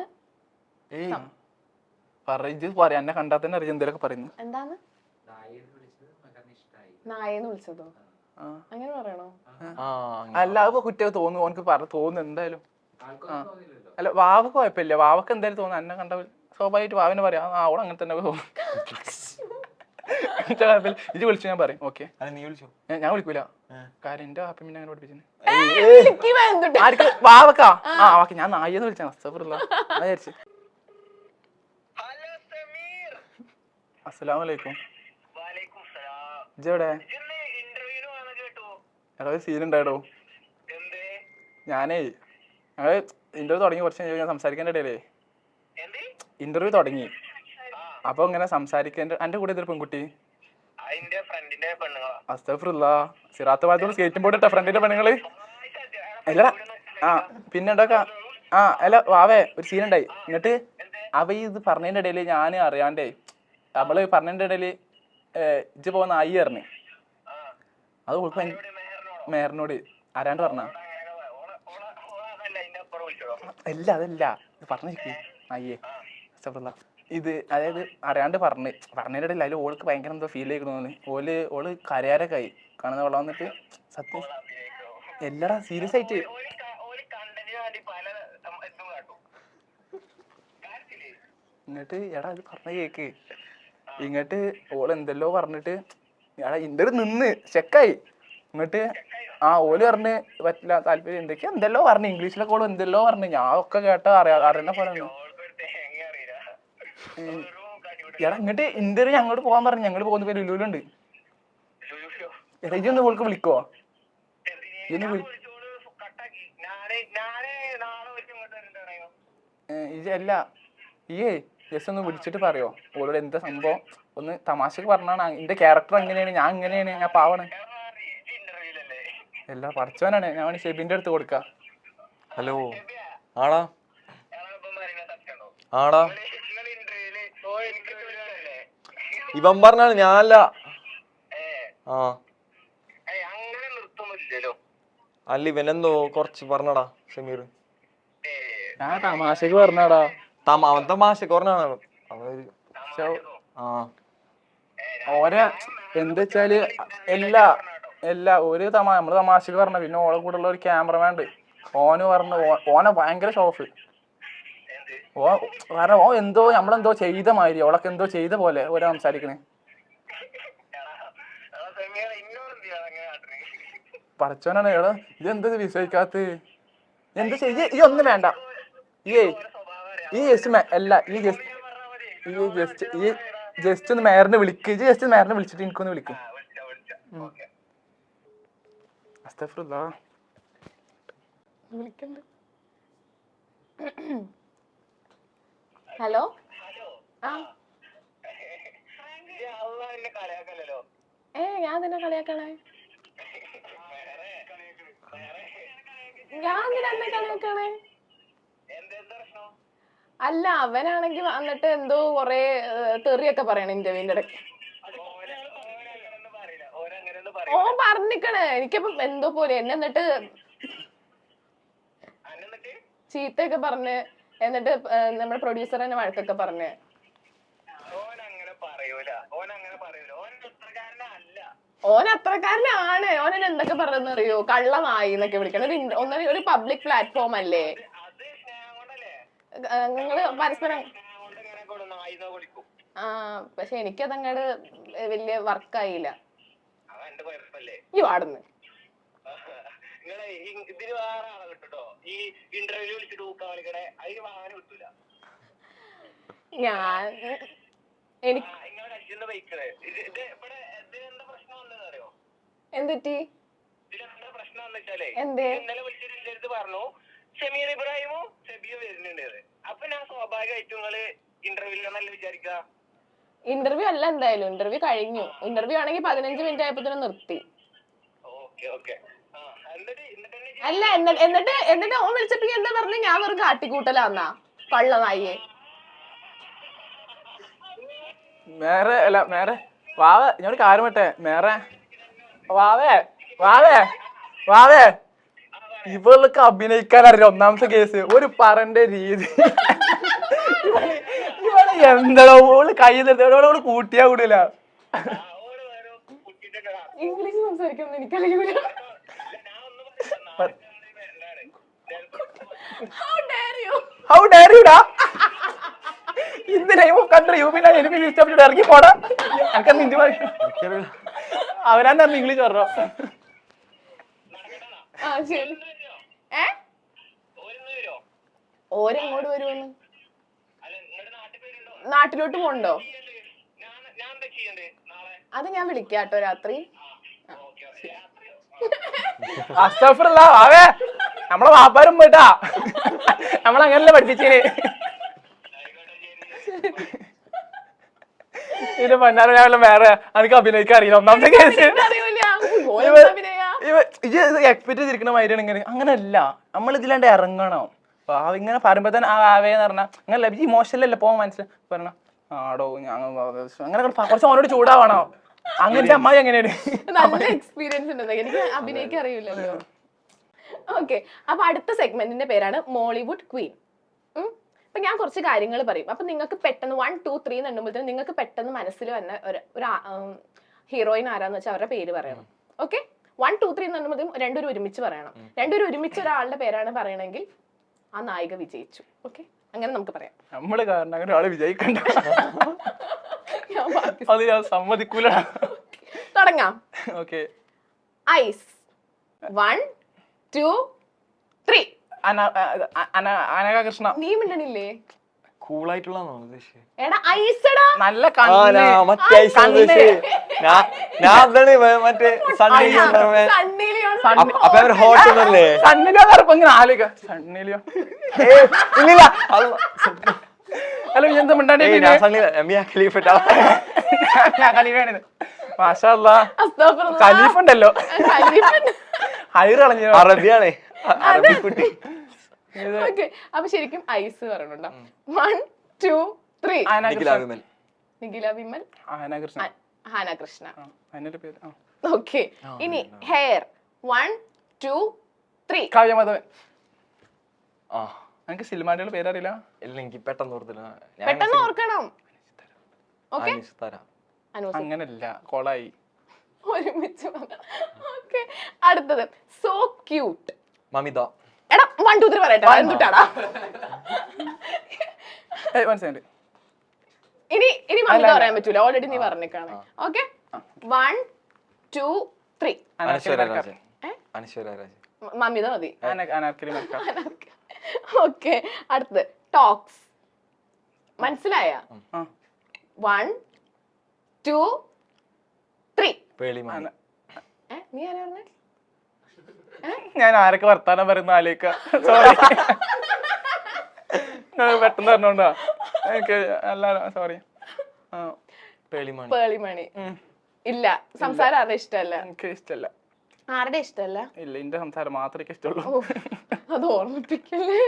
എന്നെ കണ്ടാ തന്നെ അറിയാം എന്തൊക്കെ പറയുന്നു. എന്താണ് നായെന്ന് വിളിച്ചതോ? അങ്ങനെ പറയണോ? അല്ല അത് കുറ്റം തോന്നുന്നു, ഓനക്ക് തോന്നുന്നു എന്തായാലും. അല്ല വാവക്ക് കുഴപ്പമില്ല, വാവക്ക് എന്തായാലും തോന്നുന്നു എന്നെ കണ്ട സ്വാഭാവികമായിട്ട് വാവിനെ പറയാം അവൾ അങ്ങനെ തന്നെ തോന്നും. കുഴപ്പമില്ല, ഇത് വിളിച്ചു ഞാൻ പറയും ഓക്കെ. നീ വിളിച്ചോ? ഞാൻ വിളിക്കൂല, കാര്യം എന്റെ വാപ്പ പിന്നെ അങ്ങനെ പഠിപ്പിച്ചു. എനിക്ക് വേണ്ടിട്ട്. ആർക്ക് വാവക്കാ? ആ വാക്ക് ഞാൻ നായെന്ന് വിളിച്ചാ വിചാരിച്ചു. അസ്സലാമലൈക്കും. ഇജെവിടെ? എടാ ഒരു സീൻ ഉണ്ടായിടോ. ഞാനേ ഞങ്ങള് ഇന്റർവ്യൂ തുടങ്ങി കുറച്ച് കഴിഞ്ഞാൽ സംസാരിക്കേണ്ട ഇടയിലേ ഇന്റർവ്യൂ തുടങ്ങി. അപ്പൊ ഇങ്ങനെ സംസാരിക്കേണ്ട എന്റെ കൂടെ ഇതൊരു പെൺകുട്ടി സിറാത്ത് ഭാഗത്തോട് സ്കേറ്റിംഗ് ബോർഡ് ഇട്ട ഫ്രണ്ടിന്റെ പെണ്ണുങ്ങള് അല്ലടാ. ആ പിന്നെ ഉണ്ടാക്കാ അല്ല വാവേ ഒരു സീൻ ഉണ്ടായി. എന്നിട്ട് അവ ഇത് പറഞ്ഞതിന്റെ ഇടയില് ഞാൻ അറിയാണ്ടേ നമ്മള് പറഞ്ഞതിന്റെ ഇടയില് ഇജ്ജ് പോകുന്ന ആയി അറിഞ്ഞ് അത് ഓൾക്ക് മേറിനോട് ആരാണ്ട് പറഞ്ഞ അല്ല അതല്ല ഇത് പറഞ്ഞിരിക്കും അയ്യേ ഇത് അതായത് അറിയാണ്ട് പറഞ്ഞതിന്റെ ഇടയിൽ അതിൽ ഓൾക്ക് ഭയങ്കര എന്തോ ഫീൽ ചെയ്യണമെന്ന് ഓള് കരയാരൊക്കെ ആയി കാണുന്ന വെള്ളം വന്നിട്ട് സത്യം എല്ലാടാ സീരിയസ് ആയിട്ട്. ഇങ്ങോട്ട് എടാ അത് പറഞ്ഞ കേക്ക് ഇങ്ങോട്ട് ഓള് എന്തെല്ലോ പറഞ്ഞിട്ട് എടാ ഇന്റർ നിന്ന് ചെക്കായി. ഇങ്ങോട്ട് ഓല് പറഞ്ഞ് പറ്റില്ല താല്പര്യം എന്തെല്ലോ പറഞ്ഞു ഇംഗ്ലീഷിലൊക്കെ ഓള് എന്തെല്ലോ പറഞ്ഞു. ഞാൻ ഒക്കെ കേട്ടോ അറിയുന്ന പോലെ എടാ ഇങ്ങോട്ട് ഇന്റർവ്യൂ ഞങ്ങോട്ട് പോകാൻ പറഞ്ഞു. ഞങ്ങള് പോകുന്ന പേര് ലുലുലുണ്ട്. എടാ ഇതൊന്ന് ഓൾക്ക് വിളിക്കോ? അല്ല ഈയേ ജസ്റ്റ് ഒന്ന് വിളിച്ചിട്ട് പറയോ ഓളോട് എന്താ സംഭവം ഒന്ന് തമാശക്ക് പറഞ്ഞാണ്. എന്റെ ക്യാരക്ടർ എങ്ങനെയാണ്, ഞാൻ ഇങ്ങനെയാണ്, ഞാൻ പാവാണ്. എല്ലാ പഠിച്ചവനാണ്. ഞാൻ ഷെബിന്റെ അടുത്ത് കൊടുക്ക. ഹലോ ആടാ ആടാ ഇവൻ പറഞ്ഞാണ് ഞാനല്ല. അല്ല ഇവനെന്തോ കുറച്ച് പറഞ്ഞടാ ഷമീർ. ഞാൻ തമാശക്ക് പറഞ്ഞാടാ. അവൻ തമാശക്ക് പറഞ്ഞാണ്. ഓരെ എന്താ വെച്ചാല് എല്ലാ ഒരു നമ്മള് തമാശക്ക് പറഞ്ഞ പിന്നെ ഓളെ കൂടെ ഉള്ള ഒരു ക്യാമറമാൻ ഉണ്ട്. ഓന് പറഞ്ഞു ഓനെ ഭയങ്കര ഷോഫ്. കാരണം എന്തോ നമ്മളെന്തോ ചെയ്ത മാതിരി ഓളൊക്കെ എന്തോ ചെയ്ത പോലെ ഓരോ സംസാരിക്കണേ. പഠിച്ചവനാണ്. എടാ ഇതെന്ത് വിശ്വസിക്കാത്ത എന്താ ചെയ്യ ഈ ഒന്നും വേണ്ട. ഈ ജസ്റ്റ് ഒന്ന് മേറിനെ വിളിക്ക്. ജസ്റ്റ് മേറിനെ വിളിച്ചിട്ട് എനിക്കൊന്ന് വിളിക്കും. ഹലോ ഞാൻ തന്നെ കളിയാക്കണേ. ഞാൻ തന്നെ കളിയാക്കണേ. അല്ല അവനാണെങ്കിൽ വന്നിട്ട് എന്തോ കൊറേ തെറിയൊക്കെ പറയണ ഇന്റർവ്യൂവിന്റെ ഇടയ്ക്ക്. ഓൻ പറഞ്ഞിക്കണേ എനിക്കപ്പം എന്തോ പോലെ എന്നെ എന്നിട്ട് ചീത്തയൊക്കെ പറഞ്ഞ് എന്നിട്ട് നമ്മുടെ പ്രൊഡ്യൂസർ തന്നെ വഴക്കൊക്കെ പറഞ്ഞ്. ഓൻ അത്രക്കാരനാണ്. ഓനെ എന്തൊക്കെ പറഞ്ഞെന്ന് അറിയോ? കള്ളനായി എന്നൊക്കെ വിളിക്കണം. ഒരു പബ്ലിക് പ്ലാറ്റ്ഫോം അല്ലേ? നിങ്ങള് പരസ്പരം പക്ഷെ എനിക്കതങ്ങട് വലിയ വർക്കായില്ല. ഈ വാടുന്ന് ഞാൻ എന്തെറ്റി എന്തേ പറഞ്ഞു ഷമീർ ഇബ്രാഹിമോ ഷബിയോ വരുന്നുണ്ട്. അപ്പൊ ഞാൻ സ്വാഭാവികമായിട്ടും നിങ്ങള് ഇന്റർവ്യൂവിൽ വിചാരിക്കുക. ഇന്റർവ്യൂ അല്ല, എന്തായാലും ഇന്റർവ്യൂ കഴിഞ്ഞു. ഇന്റർവ്യൂ ആണെങ്കിൽ 15 മിനിറ്റ് ആയപ്പോ നിർത്തി. അല്ല എന്നിട്ട് ഓൻ വിളിച്ചപ്പോ എന്താ പറഞ്ഞു? ഞാൻ വെറും കാട്ടിക്കൂട്ടലാന്നാ കള്ളനായിയെ. മേറെ വാവ ഞാൻ കാര്യം വിട്ടെ. മേറെ വാവേ ഇവൾക്ക് അഭിനയിക്കാൻ അറിയില്ല. ഒന്നാമത്തെ കേസ് ഒരു പറണ്ട രീതി ഇവള് എന്താണോ ഓള് കൈ ഓള് കൂട്ടിയാ കൂടില്ല. ഇംഗ്ലീഷ് സംസാരിക്കണം എനിക്കറിയൂല. ഹൗ ഡെയർ യു ഡാ in the name of country U B enemy list of ഇറങ്ങി പോടാ എനിക്ക് ഹിന്ദി പറയും അവരാന്ന് പറഞ്ഞു ഇംഗ്ലീഷ് പറഞ്ഞോ ആ ശരി ഓരെങ്ങോട്ട് വരുമെന്ന് നാട്ടിലോട്ട് പോണ്ടോ അത് ഞാൻ വിളിക്കാട്ടോ രാത്രി അസ്തഗ്ഫിറുല്ലാ ആവേ നമ്മളെ വാപ്പാരും പോയിട്ടാ നമ്മളങ്ങനല്ലേ പഠിപ്പിച്ചേന് ഇത് പൊന്നാരം ഞാൻ വേറെ എനിക്ക് അഭിനയിക്കാൻ അറിയില്ല ഒന്നാമത്തെ കേസ് എക്സ്പെക്ട് ചെയ്തിരിക്കുന്ന മാതിരിയാണ് ഇങ്ങനെ അങ്ങനല്ല നമ്മൾ ഇതിലാണ്ട് ഇറങ്ങണം ഇങ്ങനെ പറയുമ്പോ തന്നെ ആ ആവേന്ന് പറഞ്ഞാ അങ്ങനെ ലഭിച്ച ഇമോഷനല്ലേ പോവാൻ മനസ്സിലായി പറഞ്ഞ ആടോ ഞാൻ അങ്ങനെ കുറച്ച് അവനോട് ചൂടാവണോ അങ്ങനത്തെ അമ്മായി എങ്ങനെയാണ് നല്ല എക്സ്പീരിയൻസ് ഉണ്ട് എനിക്ക് അഭിനയിക്കാൻ അറിയില്ലല്ലോ. ഓക്കെ, അപ്പൊ അടുത്ത സെഗ്മെന്റിന്റെ പേരാണ് മോളിവുഡ് ക്വീൻ. അപ്പൊ ഞാൻ കുറച്ച് കാര്യങ്ങൾ പറയും. അപ്പൊ നിങ്ങൾക്ക് പെട്ടെന്ന് 1, 2, 3 എന്നുമ്പോഴത്തേനും നിങ്ങൾക്ക് പെട്ടെന്ന് മനസ്സിൽ വന്ന ഒരു ഹീറോയിൻ ആരാന്ന് വെച്ചാൽ അവരുടെ പേര് പറയണം. ഓക്കെ, 1, 2, 3 എന്നുമ്പോഴത്തേക്കും രണ്ടുപേരും ഒരുമിച്ച് പറയണം. രണ്ടുപേരും ഒരുമിച്ച് ഒരാളുടെ പേരാണ് പറയണമെങ്കിൽ ആ നായിക വിജയിച്ചു. ഓക്കെ, അങ്ങനെ നമുക്ക് പറയാം. നമ്മള് കാരണം അങ്ങനെ ഒരാള് വിജയിക്കണ്ട, അത് ഞാൻ സമ്മതിക്കൂല. തുടങ്ങാം. ഓക്കെ, ഐസ് 1, 2, 3. അനഘകൃഷ്ണ. നീ മിണ്ടണില്ലേ? കൂളായിട്ടുള്ള എടാ ഐസടാ, നല്ല കണ്ണ്. സണ്ണിലിയോ കറുപ്പം ഇങ്ങനെ ആലോചിക്ക. സണ്ണിലിയോ അല്ല എന്താ മിണ്ടാണ്ട് ഖലീഫ് ഉണ്ടല്ലോ, ഹൈർ കളഞ്ഞ അറബിയാണേ, അറബി കുട്ടി. അപ്പൊ ശരിക്കും ഐസ് പറയണുണ്ടോ? 1, 2, 3. നിഖില വിമൽ, ഹാന കൃഷ്ണ. ഓക്കെ, ഇനി ഹെയർ 1, 2, 3. കാവ്യമാധവൻ. എനിക്ക് സിനിമാന്റെ പേരറിയില്ല. ഇല്ല, എനിക്ക് പെട്ടെന്ന് ഓർത്തില്ല. പെട്ടെന്ന് ഓർക്കണം. ഓക്കെ, അങ്ങനല്ല, കോളായി ഒരുമിച്ച്. ഓക്കെ, അടുത്തത് സോ ക്യൂട്ട്. മമിത. എടാ 1, 2, 3 പറയട്ടെ, എന്തുട്ടാടാ? ഇനി മമിത പറയാൻ പറ്റൂല, ഓൾറെഡി നീ പറഞ്ഞേക്കാണ്. ഓക്കെ, 1, 2, 3. മമിത മതി. ഓക്കെ, അടുത്തത് ടോക്സ്. മനസ്സിലായ? 1, 2, 3. നീ ആരാ പറഞ്ഞേ? ഞാൻ ആരൊക്കെ വർത്താനം പറയുന്ന ആലോചിക്ക. സോറി, പെട്ടെന്ന് പറഞ്ഞോണ്ടാ എനിക്ക്. അല്ല സോറി. പേളിമണി. ഇല്ല, സംസാരം ആരുടെ ഇഷ്ടമല്ല? എനിക്ക് ഇഷ്ടല്ല. ആരുടെ ഇഷ്ടമല്ല? ഇല്ല, എന്റെ സംസാരം മാത്രമേ എനിക്ക് ഇഷ്ടമുള്ളൂ. അത് ഓർമ്മിപ്പിക്കല്ലേ.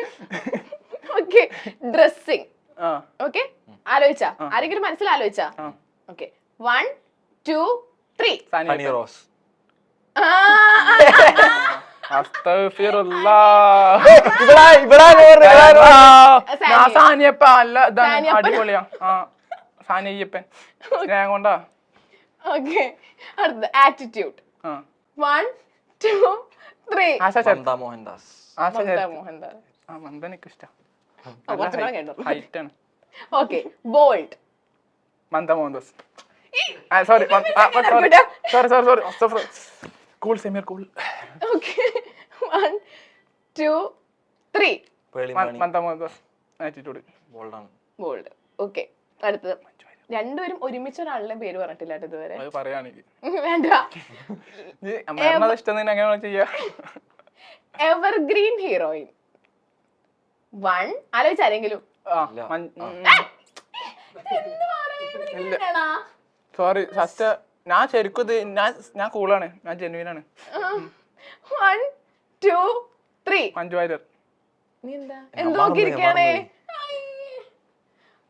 Okay, dressing. ഓക്കെ, ആലോചിച്ചാ? ആരെങ്കിലും മനസ്സിൽ ആലോചിച്ചാ? ഓക്കെ, 1, 2, 3. സാനിയ റോസ്. അടിപൊളിയാ സാനിയപ്പൻ, ഞാൻ കൊണ്ടാ. ഓക്കെ, അടുത്തത് ആറ്റിറ്റ്യൂഡ്. 1, 2, 3. മോഹൻദാസ്. മോഹൻദാസ്. മന്ദനക്ക് ഇഷ്ടം. Okay, bold. Mamta Mohandas. Sorry, cool സെമിയർ കൂൾ. ഓക്കെ, 1, 2, 3. മന്ദ മോഹൻദാസ്. Attitude bold. ഓക്കെ, അടുത്തത് രണ്ടുപേരും ഒരുമിച്ച് ഒരാളുടെ പേര് പറഞ്ഞിട്ടില്ല ഇതുവരെ. പറയാണെങ്കിൽ വേണ്ട, ഇഷ്ടം അങ്ങനെ ചെയ്യാ. Evergreen heroine. 1. ആലോചിച്ചാരെങ്കിലും? സോറി ഫസ്റ്റ്, ഞാൻ ശരിക്കും ഇത് ഞാൻ കൂളാണ്, ഞാൻ ജെന്യുവിനാണ്. 1, 2, 3. മഞ്ജു വാര്യർ. നീ എന്താ എന്തോക്കിരിക്കണേ?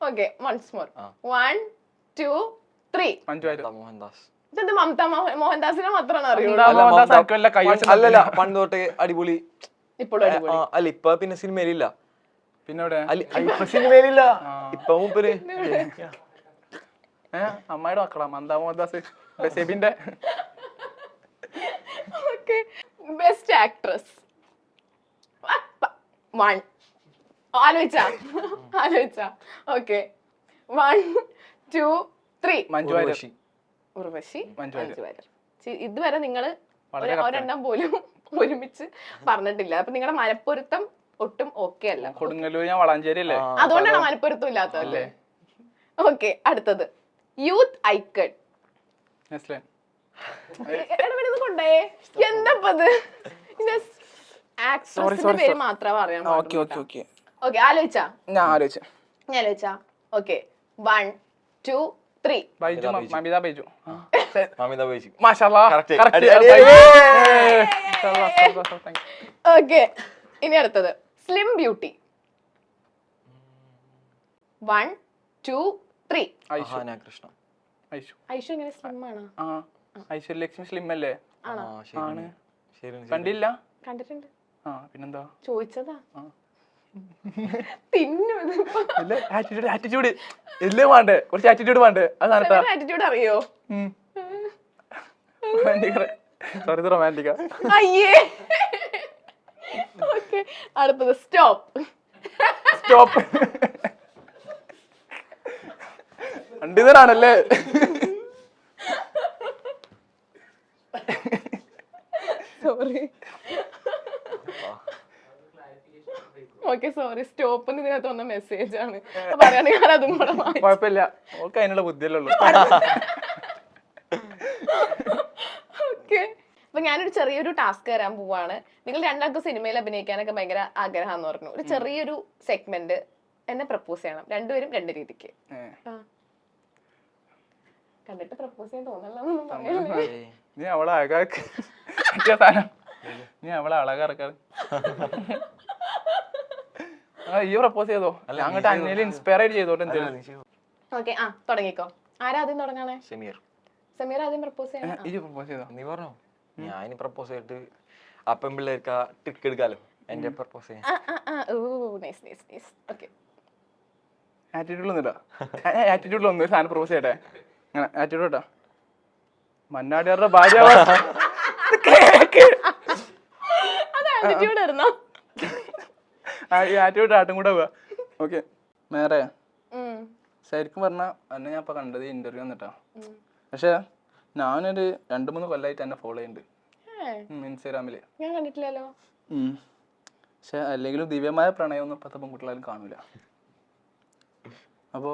Okay, once more. 1, 2, 3. Manju Warrier. Mohandas. ഇതെന്ത് മമത മോഹൻദാസിനെ മാത്രമാണ് അറിയുള്ളൂ? അല്ലല്ല, പണ്ട് തൊട്ടേ അടിപൊളി. ഇപ്പോഴും അടിപൊളി. അല്ല, ഇപ്പൊ പിന്നെ സിനിമയിലില്ല. പിന്നെ ഇപ്പൊ സിനിമയിലില്ല, ഇപ്പൊ മൂപ്പര് അമ്മായിയുടെ മക്കളാ മന്ദ മോഹൻദാസ്, ബെസീബിന്റെ. Okay, best actress. 1, ആലോചിച്ചാ ഓക്കെ 1 2 3 മഞ്ജു വാര്യർ. ഉർവശി. ഉർവശി മഞ്ജു മഞ്ജു വാര്യർ. ഇതുവരെ നിങ്ങള് വളരെ correct ഒരെണ്ണം പോലും ഒരുമിച്ച് പറഞ്ഞിട്ടില്ല. അപ്പൊ നിങ്ങളുടെ മനപ്പൊരുത്തം ഒട്ടും ഓക്കെ അല്ല. കൊടുങ്ങല്ലൂർ, ഞാൻ വളാഞ്ചേരി അല്ലേ? അതുകൊണ്ടാണ് മനപ്പൊരുത്തം ഇല്ലാത്തതല്ലേ? ഓക്കെ, അടുത്തത് യൂത്ത് ഐക്കൺ. നെസ്ലൻ. കൊണ്ടേ എന്തപ്പത് ആക്ട്രസിന്റെ പേര് മാത്രമേ അറിയാൻ ഓക്കെ ഓക്കെ ഓക്കെ ഓക്കെ. ആലോചിച്ചാ? ഞാൻ ആലോചിച്ചു. ഞാൻ ആലോചിച്ചാ? ഓക്കെ 1 2 3 ബൈജു, മമിത ബൈജു. മമിത ബൈജു. മാഷാല്ലാ. Correct. Correct. അടി, അടി, Thank അടി. you. മാഷാല്ലാ. Thank you. ഓക്കെ, ഇനി അടുത്തത് സ്ലിം ബ്യൂട്ടി. 1 2 3 ഐഷു. അഹാന കൃഷ്ണ. ഐഷു. ഐഷു എങ്ങനെ സ്ലിം ആണോ? ആ ഐശ്വര്യലക്ഷ്മി സ്ലിം അല്ലേ? ആണോ? ആണ്. ശരി. കണ്ടില്ല? കണ്ടിട്ടുണ്ട്. ആ പിന്നെന്താ? ചോദിച്ചതാ. ആ. തിന്നു ഇതിപ്പോ. ഇല്ല, ആറ്റിറ്റ്യൂഡ് എല്ലാം വേണ്ടേ, കുറച്ച് ആറ്റിറ്റ്യൂഡ് വേണ്ടേ, അത് നടത്താ. ആറ്റിറ്റ്യൂഡ് അറിയോ? സോറി, റൊമാൻറ്റിക്കാ. അയ്യേ. ഓക്കെ, അടുത്തത് സ്റ്റോപ്പ്. സ്റ്റോപ്പ്. പണ്ഡിതനാണല്ലേ? സോറി. ഓക്കെ സോറി, സ്റ്റോപ്പ് ഇതിനകത്ത് വന്ന മെസ്സേജ് ആണ്. പറയാണെങ്കിൽ ഞാൻ അതും കൂടെ വായിച്ചു. കുഴപ്പമില്ല, ഓൾക്ക് അതിനുള്ള ബുദ്ധിയല്ലേ ഉള്ളൂ. ഓക്കെ, അപ്പൊ ഞാനൊരു ചെറിയൊരു ടാസ്ക് തരാൻ പോവാണ്. നിങ്ങൾ രണ്ടാൾക്കും സിനിമയിൽ അഭിനയിക്കാനൊക്കെ ഭയങ്കര ആഗ്രഹം പറഞ്ഞു. ഒരു ചെറിയൊരു സെഗ്മെന്റ് എന്നെ പ്രപ്പോസ് ചെയ്യണം. രണ്ടുപേരും രണ്ട് രീതിക്ക്. കണ്ടിട്ട് പ്രപ്പോസ് ചെയ്യാൻ തോന്നല്ലോ. നീ അവളെ അഴകാറക്കാറ്. ഈ പ്രപ്പോസ് ചെയ്തോ? അങ്ങോട്ട് അന്നേലും ഇൻസ്പയർ ആയിട്ട് ചെയ്തോട്ടെ എന്തെങ്കിലും. ഓക്കെ, ആ തുടങ്ങിക്കോ. ആരാ ആദ്യം തുടങ്ങാണേ? സമീർ. സമീർ ആദ്യം പ്രപ്പോസ് ചെയ്യണം. ഈ പ്രപ്പോസ് ചെയ്തോ? നീ പറഞ്ഞോ. ഞാൻ പ്രപ്പോസ് ചെയ്തിട്ട് അപ്പം പിള്ളേർക്ക് ട്രിക്ക് എടുക്കാലോ. എന്റെ പ്രപ്പോസ് ചെയ്യാൻ ആറ്റിറ്റ്യൂഡിലൊന്നും സാധനം പ്രപ്പോസ് ചെയ്യട്ടെ. അങ്ങനെ ആറ്റിറ്റ്യൂഡ് കേട്ടോ. മന്നാടിയാരുടെ ഭാര്യ ആറ്റിറ്റ്യൂഡ് ആട്ടും കൂടെ പോവാ. ഓക്കെ, മേറെ ശരിക്കും പറഞ്ഞാ എന്നെ ഞാൻ ഇപ്പൊ കണ്ടത് ഇന്റർവ്യൂ വന്നിട്ടാ. പക്ഷെ ഞാനൊരു 2-3 കൊല്ലമായിട്ട് എന്നെ ഫോളോ ചെയ്യുന്നുണ്ട് ഇൻസ്റ്റാഗ്രാമില്. ഞാൻ കണ്ടിട്ടില്ലല്ലോ. പക്ഷെ അല്ലെങ്കിലും ദിവ്യമായ പ്രണയമൊന്നും ഇപ്പത്തെ പെൺകുട്ടികളും കാണൂല. അപ്പോ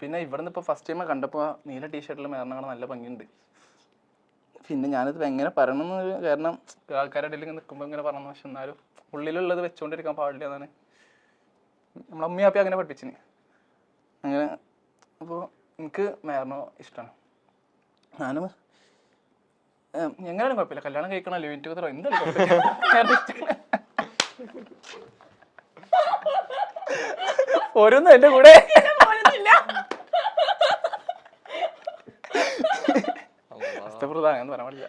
പിന്നെ ഇവിടെ നിന്ന് ഇപ്പൊ ഫസ്റ്റ് ടൈം കണ്ടപ്പോ നീല ടീഷർട്ടിൽ മേറണ നല്ല ഭംഗിയുണ്ട്. പിന്നെ ഞാനിത് എങ്ങനെ പറയണമെന്ന്, കാരണം ആൾക്കാരുടെ ഇടയിൽ നിൽക്കുമ്പോൾ ഇങ്ങനെ പറഞ്ഞു. പക്ഷെ എന്നാലും ഉള്ളിലുള്ളത് വെച്ചുകൊണ്ടിരിക്കാൻ പാടില്ല എന്നാണ് നമ്മളെ അമ്മയാപ്പി അങ്ങനെ പഠിപ്പിച്ചിന്. അങ്ങനെ അപ്പോൾ എനിക്ക് മേറണോ ഇഷ്ടമാണ്. ഞാനും എങ്ങനെയാണ് കുഴപ്പമില്ല, കല്യാണം കഴിക്കണോ ലിവിൻ ടുഗദറോ എന്തായാലും ഓരോന്നും എന്റെ കൂടെ അങ്ങനെ പറയാൻ പാടില്ല.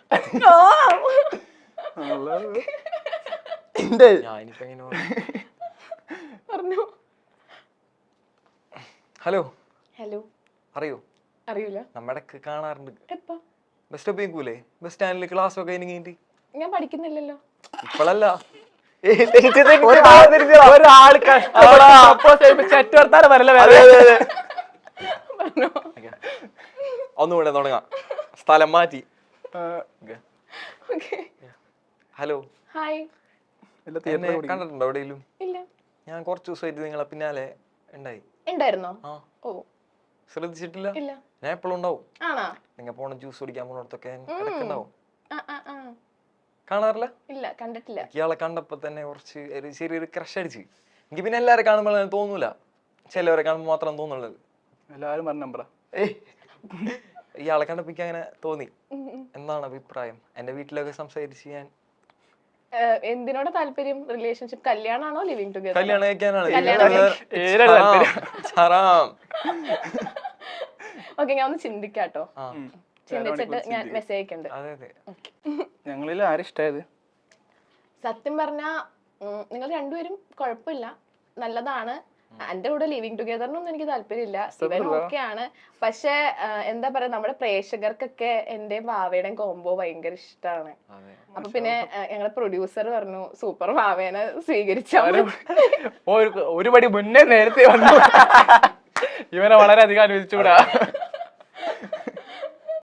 ഹലോ. ഹലോ. അറിയോ? അറിയൂല. നമ്മുടെ കാണാറുണ്ട്. എപ്പോ? ബസ് സ്റ്റോപ്പിൽ കൂലേ, ബസ് സ്റ്റാൻഡിൽ ക്ലാസ് ഒക്കെ കഴിഞ്ഞിട്ട്. ഞാൻ പഠിക്കുന്നില്ലല്ലോ. ഇപ്പോഴല്ല. ഒന്നുകൂടെ തുടങ്ങാം. സ്ഥലം മാറ്റി. ഹലോ. ഹായ്. എന്നെ കണ്ടിട്ടുണ്ടോ എവിടെയെങ്കിലും? ഇല്ല. ഞാൻ കുറച്ച് ദിവസമായിട്ട് നിങ്ങളെ പിന്നാലെ ഉണ്ടായിരുന്നോ? ഓ, ശ്രദ്ധിച്ചിട്ടില്ല. ഇല്ല. ഞാൻ എപ്പോഴും ഉണ്ടാവും. ആണോ? നിങ്ങൾ പോണ ജ്യൂസ് കുടിക്കാൻ പോണോടത്തൊക്കെ ഉണ്ടാവും. കാണാറില്ല? ഇല്ല, കണ്ടിട്ടില്ല. ഇയാളെ കണ്ടപ്പോ തന്നെ കുറച്ച് ഒരു ചെറിയൊരു ക്രഷ് അടിച്ച്. എനിക്ക് പിന്നെ എല്ലാരെ കാണുമ്പോൾ തോന്നൂല, ചിലവരെ കാണുമ്പോൾ മാത്രം തോന്നുള്ളത്. എല്ലാവരും പറഞ്ഞ നമ്പറാ. ഇയാളെ കണ്ടപ്പോ അങ്ങനെ തോന്നി. എന്താണ് അഭിപ്രായം? എന്റെ വീട്ടിലൊക്കെ സംസാരിച്ച് ഞാൻ എന്തിനോട് താല്പര്യം? റിലേഷൻഷിപ്പ്, കല്യാണാണോ ലിവിങ് ടുഗദർ? കല്യാണം കഴിക്കാനാണ്. ഓക്കെ, ഞാൻ ഒന്ന് ചിന്തിക്കാട്ടോ. ചിന്തിച്ചിട്ട് ഞാൻ മെസ്സേജ് അയക്കണ്ട്. ഞങ്ങളിൽ ആരിഷ്ടായത്? സത്യം പറഞ്ഞാ നിങ്ങൾ രണ്ടുപേരും കുഴപ്പമില്ല, നല്ലതാണ്. എന്റെ കൂടെ ലിവിങ് ടുഗദറിനൊന്നും എനിക്ക് താല്പര്യമില്ല. ഇവൻ ഓക്കെയാണ്. പക്ഷെ എന്താ പറയാ, നമ്മുടെ പ്രേക്ഷകർക്കൊക്കെ എന്റെ വാവയുടെയും കോംബോ ഭയങ്കര ഇഷ്ടമാണ്. അപ്പൊ പിന്നെ ഞങ്ങളുടെ പ്രൊഡ്യൂസർ പറഞ്ഞു സൂപ്പർ വാവേനെ സ്വീകരിച്ചാൽ ഒരു പടി മുന്നേ നേരത്തെ വന്നു. ഇവനെ വളരെയധികം അനുവദിച്ചുകൂടാ.